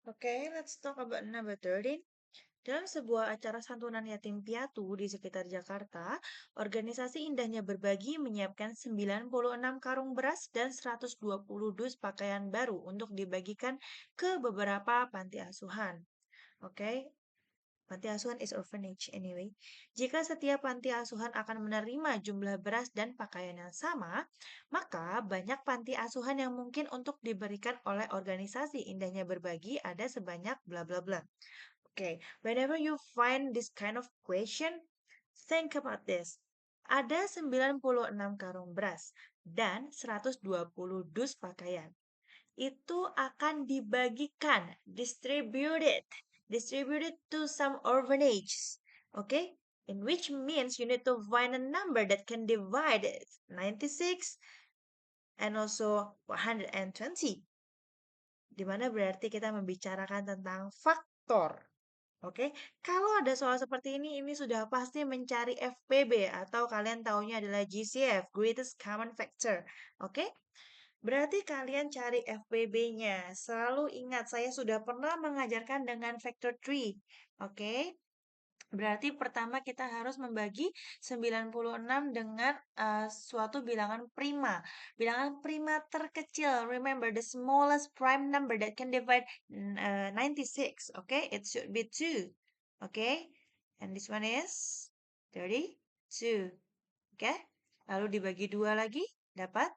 Okay, let's talk about number 13. Dalam sebuah acara santunan yatim piatu di sekitar Jakarta, organisasi Indahnya Berbagi menyiapkan 96 karung beras dan 120 dus pakaian baru untuk dibagikan ke beberapa panti asuhan. Oke, panti asuhan is orphanage anyway. Jika setiap panti asuhan akan menerima jumlah beras dan pakaian yang sama, maka banyak panti asuhan yang mungkin untuk diberikan oleh organisasi Indahnya Berbagi ada sebanyak bla bla bla. Okay, whenever you find this kind of question, think about this. Ada 96 karung beras dan 120 dus pakaian. Itu akan dibagikan, distributed to some orphanages. Okay? In which means you need to find a number that can divide it, 96 and also 120. Dimana berarti kita membicarakan tentang faktor. Oke, kalau ada soal seperti ini sudah pasti mencari FPB atau kalian taunya adalah GCF, Greatest Common Factor. Oke, berarti kalian cari FPB-nya. Selalu ingat, saya sudah pernah mengajarkan dengan factor 3. Oke, berarti pertama kita harus membagi 96 dengan suatu bilangan prima. Bilangan prima terkecil. Remember, the smallest prime number that can divide 96. Okay, it should be 2. Okay, and this one is 32. Okay, lalu dibagi 2 lagi, dapat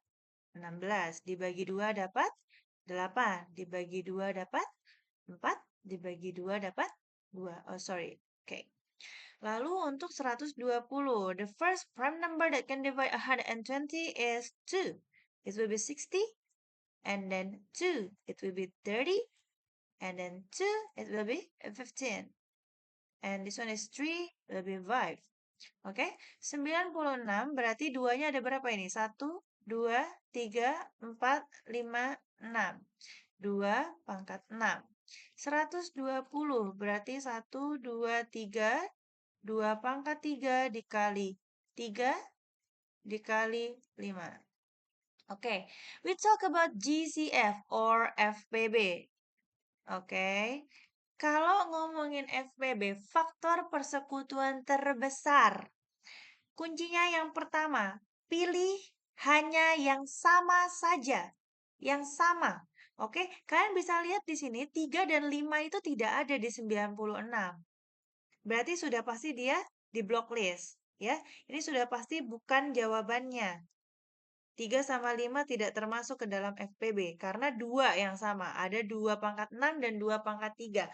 16. Dibagi 2 dapat 8. Dibagi 2 dapat 4. Dibagi 2 dapat 2. Oh, sorry. Okay. Lalu untuk 120, the first prime number that can divide 120 is 2. It will be 60, and then 2, it will be 30, and then 2, it will be 15. And this one is 3, it will be 5. Oke, 96 berarti duanya ada berapa ini? 1, 2, 3, 4, 5, 6. 2 pangkat 6. 120 berarti 1, 2, 3, 2 pangkat 3 dikali 3 dikali 5. Oke, we talk about GCF or FPB. Oke, kalau ngomongin FPB, faktor persekutuan terbesar. Kuncinya yang pertama, pilih hanya yang sama saja. Yang sama. Oke, kalian bisa lihat di sini 3 dan 5 itu tidak ada di 96. Berarti sudah pasti dia di blacklist, ya. Ini sudah pasti bukan jawabannya. 3 sama 5 tidak termasuk ke dalam FPB karena 2 yang sama. Ada 2 pangkat 6 dan 2 pangkat 3.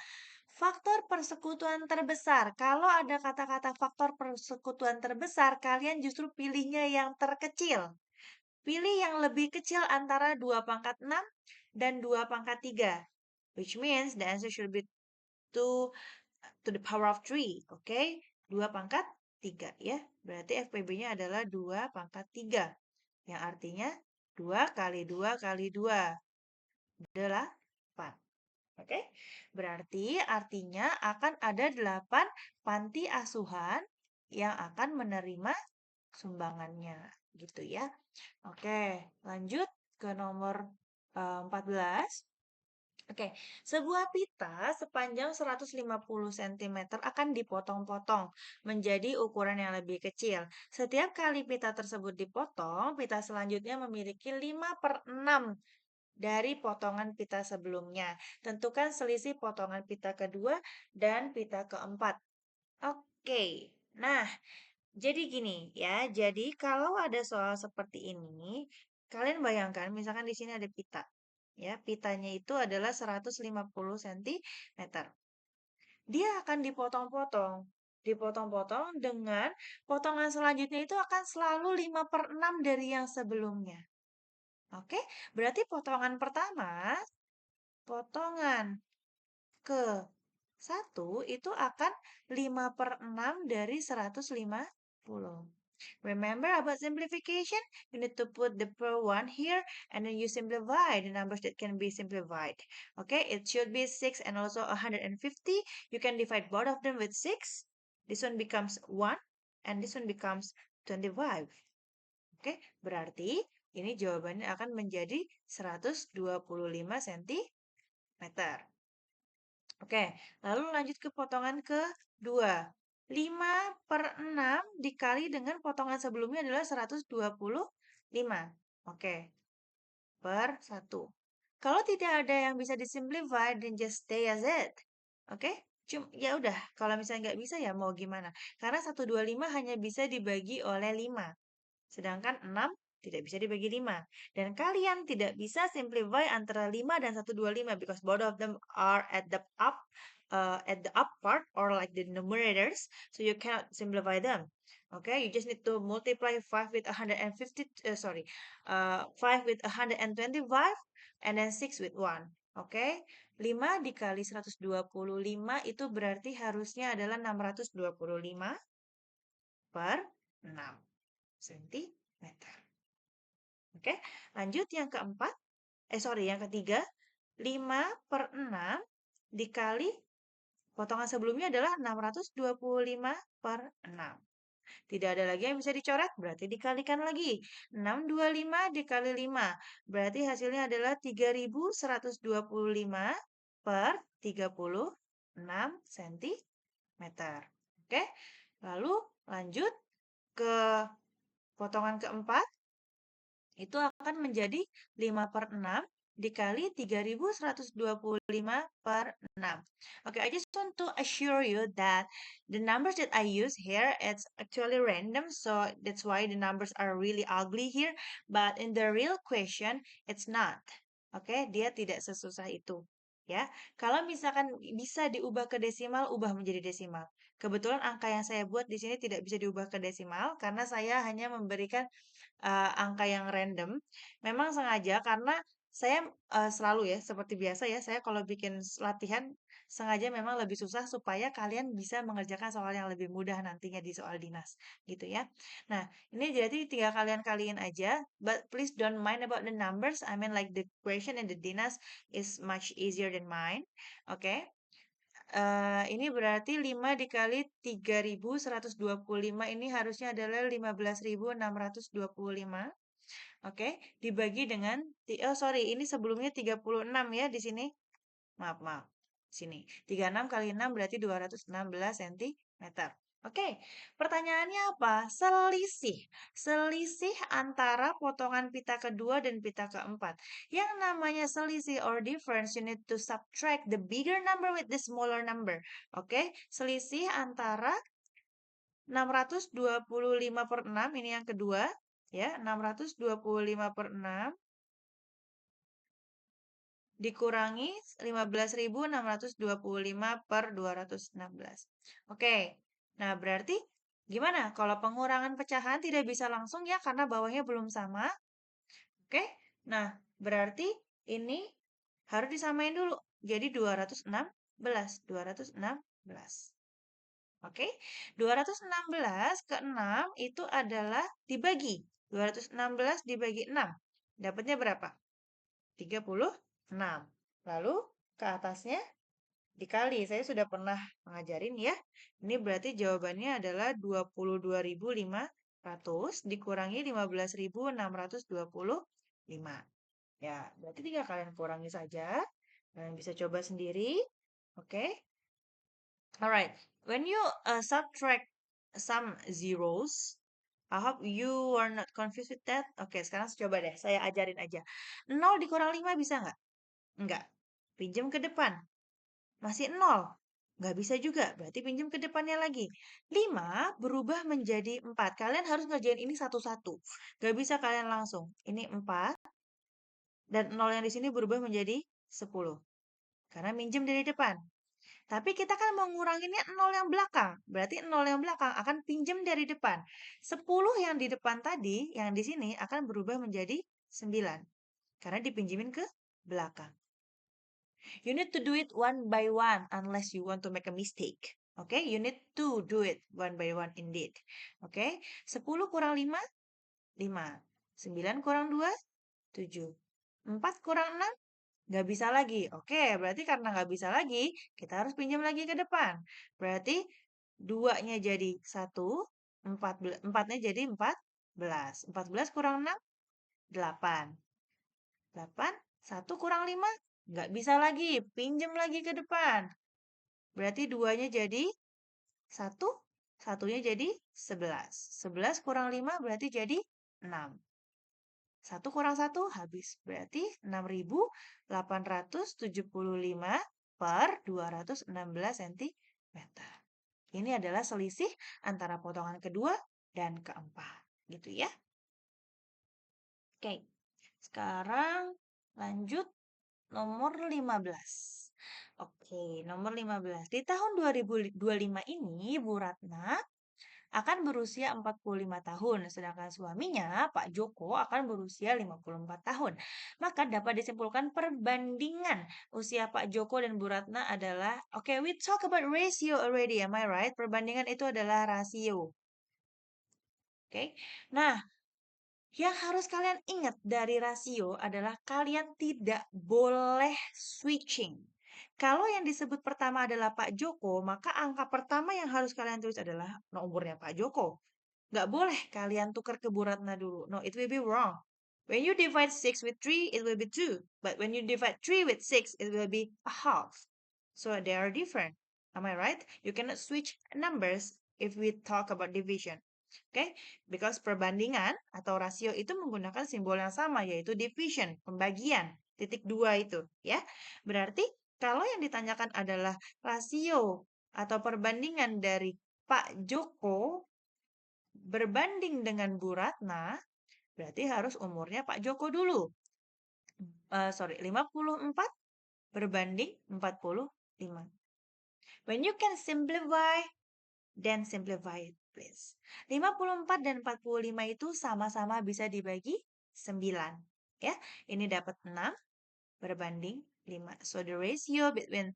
Faktor persekutuan terbesar. Kalau ada kata-kata faktor persekutuan terbesar, kalian justru pilihnya yang terkecil. Pilih yang lebih kecil antara 2 pangkat 6 dan 2 pangkat 3. Which means the answer should be 2 to the power of 3. Oke, 2 pangkat 3 ya. Berarti FPB-nya adalah 2 pangkat 3. Yang artinya 2 kali 2 kali 2. 8. Oke, berarti artinya akan ada 8 panti asuhan yang akan menerima sumbangannya. Gitu ya. Oke, lanjut ke nomor 14. Oke, sebuah pita sepanjang 150 cm akan dipotong-potong menjadi ukuran yang lebih kecil. Setiap kali pita tersebut dipotong, pita selanjutnya memiliki 5/6 dari potongan pita sebelumnya. Tentukan selisih potongan pita kedua dan pita keempat. Oke, nah jadi gini ya, jadi kalau ada soal seperti ini, kalian bayangkan misalkan di sini ada pita. Ya, pitanya itu adalah 150 cm. Dia akan dipotong-potong. Dipotong-potong dengan potongan selanjutnya itu akan selalu 5/6 dari yang sebelumnya. Oke, berarti potongan pertama, potongan ke 1 itu akan 5/6 dari 150. Remember about simplification? You need to put the per one here and then you simplify the numbers that can be simplified. Okay, it should be 6 and also 150. You can divide both of them with 6. This one becomes 1 and this one becomes 25. Oke, berarti ini jawabannya akan menjadi 125 cm. Oke, lalu lanjut ke potongan kedua. 5/6 dikali dengan potongan sebelumnya adalah 125. Oke, per 1. Kalau tidak ada yang bisa disimplify, then just stay as it. Oke? Ya udah, kalau misalnya nggak bisa ya mau gimana? Karena 125 hanya bisa dibagi oleh 5. Sedangkan 6 tidak bisa dibagi 5. Dan kalian tidak bisa simplify antara 5 dan 125 because both of them are at the up part or like the numerators, so you cannot simplify them. Okay, you just need to multiply 5 with 150 5 with 125 and then 6 with 1. Okay, 5 dikali 125 itu berarti harusnya adalah 625 per 6 cm. Oke, lanjut yang keempat. Yang ketiga. 5/6 dikali potongan sebelumnya adalah 625 per 6. Tidak ada lagi yang bisa dicoret, berarti dikalikan lagi. 625 dikali 5, berarti hasilnya adalah 3125 per 36 cm. Oke, lalu lanjut ke potongan keempat. Itu akan menjadi 5/6 dikali 3125 per 6. Okay, I just want to assure you that the numbers that I use here, it's actually random, so that's why the numbers are really ugly here. But in the real question, it's not. Okay, dia tidak sesusah itu. Ya, kalau misalkan bisa diubah ke desimal, ubah menjadi desimal. Kebetulan angka yang saya buat di sini tidak bisa diubah ke desimal karena saya hanya memberikan angka yang random. Memang sengaja karena saya, selalu ya seperti biasa ya, saya kalau bikin latihan sengaja memang lebih susah supaya kalian bisa mengerjakan soal yang lebih mudah nantinya di soal dinas, gitu ya. Nah, ini jadi tinggal kalian kaliin aja, but please don't mind about the numbers, I mean like the question in the dinas is much easier than mine, oke? Ini berarti 5 dikali 3.125 ini harusnya adalah 15.625. Oke, dibagi dengan ini sebelumnya 36 ya di sini. Maaf, maaf. Sini. 36 kali 6 berarti 216 cm. Oke, pertanyaannya apa? Selisih. Selisih antara potongan pita kedua dan pita keempat. Yang namanya selisih or difference, you need to subtract the bigger number with the smaller number. Oke, selisih antara 625 per 6, ini yang kedua. Ya, 625 per 6 dikurangi 15.625 per 216. Oke, nah berarti gimana? Kalau pengurangan pecahan tidak bisa langsung ya karena bawahnya belum sama. Oke, nah berarti ini harus disamain dulu. Jadi 216, 216. Oke, 216 ke 6 itu adalah dibagi. 216 dibagi 6. Dapatnya berapa? 36. Lalu ke atasnya dikali. Saya sudah pernah mengajarin ya. Ini berarti jawabannya adalah 22.500 dikurangi 15.625. Ya, berarti tinggal kalian kurangi saja. Kalian bisa coba sendiri. Oke. Alright. When you subtract some zeros, I hope you are not confused with that. Oke, sekarang coba deh. Saya ajarin aja. 0 dikurang 5 bisa nggak? Enggak. Pinjam ke depan. Masih 0. Nggak bisa juga. Berarti pinjam ke depannya lagi. 5 berubah menjadi 4. Kalian harus ngerjain ini satu-satu. Nggak bisa kalian langsung. Ini 4. Dan 0 yang di sini berubah menjadi 10. Karena minjem dari depan. Tapi kita kan mau nguranginnya 0 yang belakang. Berarti 0 yang belakang akan pinjam dari depan. 10 yang di depan tadi, yang di sini akan berubah menjadi 9. Karena dipinjemin ke belakang. You need to do it one by one unless you want to make a mistake. Okay, you need to do it one by one indeed. Okay, 10 kurang 5, 5. 9 kurang 2, 7. 4 kurang 6, nggak bisa lagi. Oke, berarti karena nggak bisa lagi, kita harus pinjam lagi ke depan. Berarti 2-nya jadi 1, 4-nya jadi 14. 14 kurang 6, 8. 8, 1 kurang 5, nggak bisa lagi, pinjam lagi ke depan. Berarti 2-nya jadi 1, 1-nya jadi 11. 11 kurang 5 berarti jadi 6. 1 kurang 1 habis. Berarti 6.875 per 216 cm. Ini adalah selisih antara potongan kedua dan keempat. Gitu ya. Oke. Sekarang lanjut nomor 15. Oke, nomor 15. Di tahun 2025 ini, Bu Ratna akan berusia 45 tahun, sedangkan suaminya, Pak Joko, akan berusia 54 tahun. Maka dapat disimpulkan perbandingan usia Pak Joko dan Bu Ratna adalah, oke, we talk about ratio already, am I right? Perbandingan itu adalah rasio. Oke, nah, yang harus kalian ingat dari rasio adalah kalian tidak boleh switching. Kalau yang disebut pertama adalah Pak Joko, maka angka pertama yang harus kalian tulis adalah nomornya Pak Joko. Nggak boleh kalian tukar ke Bu Ratna dulu. No, it will be wrong. When you divide 6 with 3, it will be 2. But when you divide 3 with 6, it will be a half. So they are different. Am I right? You cannot switch numbers if we talk about division. Okay? Because perbandingan atau rasio itu menggunakan simbol yang sama, yaitu division, pembagian, titik 2 itu. Ya, berarti kalau yang ditanyakan adalah rasio atau perbandingan dari Pak Joko berbanding dengan Bu Ratna, berarti harus umurnya Pak Joko dulu. 54 berbanding 45. When you can simplify, then simplify it, please. 54 dan 45 itu sama-sama bisa dibagi 9. Ya, ini dapat 6 berbanding 5. So the ratio between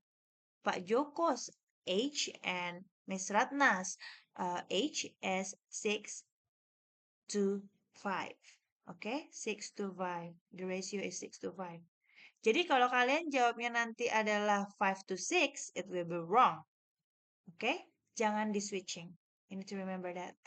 Pak Joko's age and Miss Ratna's age is 6 to 5. Oke, 6 to 5. The ratio is 6 to 5. Jadi kalau kalian jawabnya nanti adalah 5 to 6, it will be wrong. Oke, jangan di switching. You need to remember that.